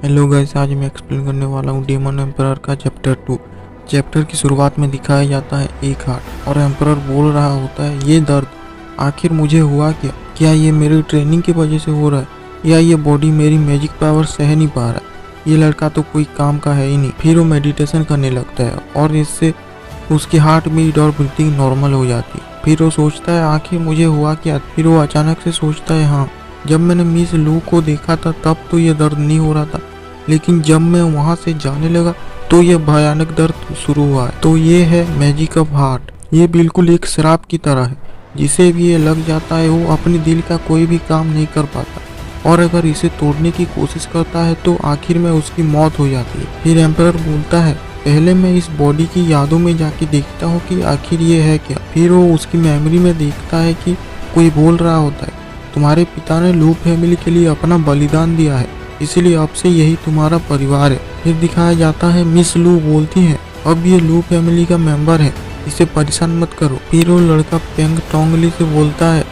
Hello guys, आज मैं explain करने वाला हूँ डेमन एम्परर का चैप्टर 2। चैप्टर की शुरुआत में दिखाया जाता है एक हार्ट और एम्परर बोल रहा होता है, ये दर्द आखिर मुझे हुआ क्या ये मेरी ट्रेनिंग की वजह से हो रहा है या ये बॉडी मेरी मैजिक पावर सह नहीं पा रहा है। ये लड़का तो कोई काम का है ही नहीं। फिर वो मेडिटेशन करने लगता है और इससे उसकी हार्ट बीट और ब्रीथिंग नॉर्मल हो जाती है। फिर वो सोचता है आखिर मुझे हुआ क्या। फिर वो अचानक से सोचता है, हाँ, जब मैंने मिस लू को देखा था तब तो ये दर्द नहीं हो रहा था, लेकिन जब मैं वहां से जाने लगा तो ये भयानक दर्द शुरू हुआ है। तो ये है मैजिक ऑफ हार्ट। ये बिल्कुल एक श्राप की तरह है। जिसे भी ये लग जाता है वो अपने दिल का कोई भी काम नहीं कर पाता और अगर इसे तोड़ने की कोशिश करता है तो आखिर में उसकी मौत हो जाती है। फिर एम्परर बोलता है, पहले मैं इस बॉडी की यादों में जाके देखता हूँ कि आखिर ये है क्या। फिर वो उसकी मेमोरी में देखता है कि कोई बोल रहा होता है, तुम्हारे पिता ने लू फैमिली के लिए अपना बलिदान दिया है, इसलिए अब से यही तुम्हारा परिवार है। फिर दिखाया जाता है मिस लू बोलती है, अब ये लू फैमिली का मेंबर है, इसे परेशान मत करो। फिर वो लड़का पेंग टोंगली से बोलता है,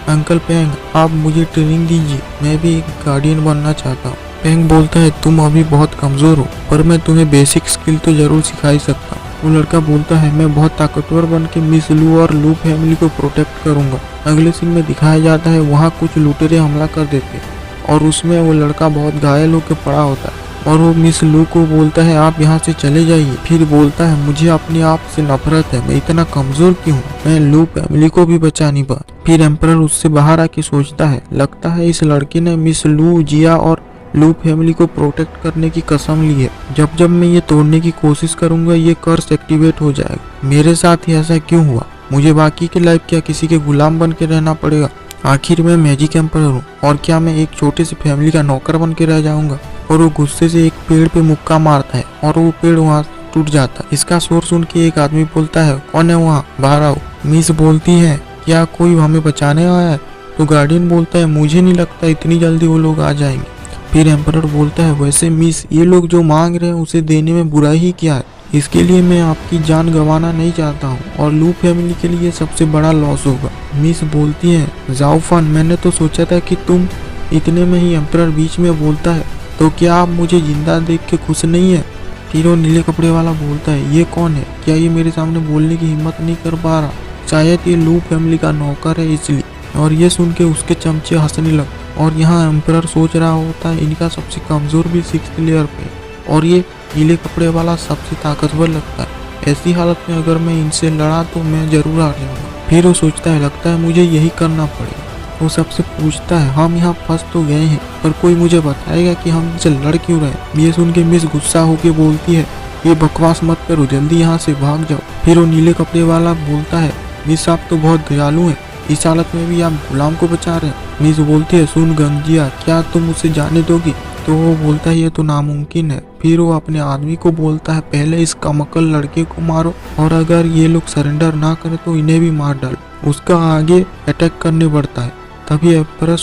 अंकल पेंग, आप मुझे ट्रेनिंग दीजिए, मैं भी एक गार्डियन बनना चाहता हूँ। पेंग बोलता है, तुम अभी बहुत कमजोर हो, पर मैं तुम्हें बेसिक स्किल तो जरूर सिखा ही सकता हूँ। वो लड़का बोलता है, मैं बहुत ताकतवर बन के मिस लू और लू फैमिली को प्रोटेक्ट करूंगा। अगले सीन में दिखाया जाता है वहाँ कुछ लुटेरे हमला कर देते और उसमें वो लड़का बहुत घायल होकर पड़ा होता है और वो मिस लू को बोलता है, आप यहाँ से चले जाइए। फिर बोलता है, मुझे अपने आप से नफरत है, मैं इतना कमजोर क्यों हूँ, मैं लू फैमिली को भी बचा नहीं पा। फिर एम्परर उससे बाहर आके सोचता है, लगता है इस लड़के ने मिस लू, जिया और लू फैमिली को प्रोटेक्ट करने की कसम ली है। जब जब मैं ये तोड़ने की कोशिश करूंगा ये कर्स एक्टिवेट हो जाएगा। मेरे साथ ही ऐसा क्यों हुआ, मुझे बाकी की लाइफ क्या किसी के गुलाम बन के रहना पड़ेगा। आखिर मैं मैजिक एम्परर हूँ और क्या मैं एक छोटे से फैमिली का नौकर बन के रह जाऊंगा। और वो गुस्से से एक पेड़ पे मुक्का मारता है और वो पेड़ वहाँ टूट जाता है। इसका शोर सुन के एक आदमी बोलता है, कौन है वहाँ, बाहर आओ। मिस बोलती है, क्या कोई हमें बचाने आया है। तो गार्डियन बोलता है, मुझे नहीं लगता इतनी जल्दी वो लोग आ जाएंगे। फिर एम्परर बोलता है, वैसे मिस, ये लोग जो मांग रहे हैं उसे देने में बुराई ही क्या है, इसके लिए मैं आपकी जान गंवाना नहीं चाहता हूँ और लू फैमिली के लिए सबसे बड़ा लॉस होगा। मिस बोलती है, जाओफान, मैंने तो सोचा था कि तुम। इतने में ही एम्परर बीच में बोलता है, तो क्या आप मुझे जिंदा देख के खुश नहीं है। फिर वो नीले कपड़े वाला बोलता है, ये कौन है, क्या ये मेरे सामने बोलने की हिम्मत नहीं कर पा रहा, शायद ये लू फैमिली का नौकर है इसलिए। और ये सुन के उसके चमचे हंसने लगते और यहाँ एम्परर सोच रहा होता है, इनका सबसे कमजोर भी 6th लेयर पे और ये नीले कपड़े वाला सबसे ताकतवर लगता है। ऐसी हालत में अगर मैं इनसे लड़ा तो मैं जरूर हार जाऊंगा। फिर वो सोचता है, लगता है मुझे यही करना पड़ेगा। वो सबसे पूछता है, हम यहाँ फंस तो गए हैं पर कोई मुझे बताएगा कि हम इनसे लड़ क्यों रहे। ये सुन के मिस गुस्सा होके बोलती है, ये बकवास मत करो, जल्दी यहाँ से भाग जाओ। फिर वो नीले कपड़े वाला बोलता है, मिस आप तो बहुत दयालु हैं, इस हालत में भी आप गुलाम को बचा रहे हैं। मिस बोलती है, सुन गंजिया, क्या तुम उसे जाने दोगी। तो वो बोलता है, ये तो नामुमकिन है। फिर वो अपने आदमी को बोलता है, पहले इस कमकल लड़के को मारो और अगर ये लोग सरेंडर ना करे तो इन्हें भी मार डालो। उसका आगे अटैक करने बढ़ता है। तभी एम्परर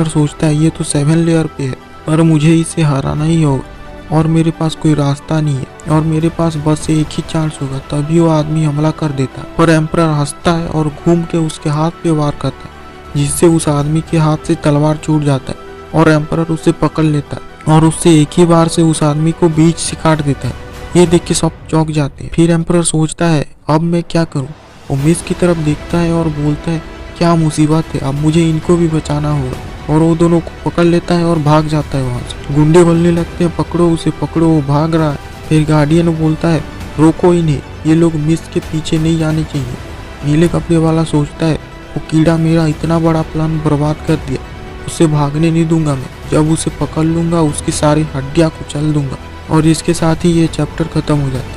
सोचता है ये तो 7 लेयर पे है पर मुझे इसे हराना ही होगा और मेरे पास कोई रास्ता नहीं है और मेरे पास बस एक ही चांस होगा। तभी वो आदमी हमला कर देता है पर एम्परर हंसता है और घूम के उसके हाथ पे वार करता है, जिससे उस आदमी के हाथ से तलवार छूट जाता है और एम्परर उसे पकड़ लेता है और उससे एक ही बार से उस आदमी को बीच से काट देता है। ये देख के सब चौंक जाते हैं। फिर एम्परर सोचता है, अब मैं क्या करूं। वो मिस की तरफ देखता है और बोलता है, क्या मुसीबत है, अब मुझे इनको भी बचाना होगा। और वो दोनों को पकड़ लेता है और भाग जाता है वहाँ से। गुंडे बोलने लगते हैं, पकड़ो उसे पकड़ो, वो भाग रहा है। फिर गार्डियन बोलता है, रोको इन्हें, ये लोग मिस के पीछे नहीं जाने चाहिए। नीले कपड़े वाला सोचता है, वो कीड़ा मेरा इतना बड़ा प्लान बर्बाद कर दिया, उसे भागने नहीं दूंगा मैं, जब उसे पकड़ लूंगा उसकी सारी हड्डियाँ कुचल दूंगा। और इसके साथ ही ये चैप्टर खत्म हो जाता है।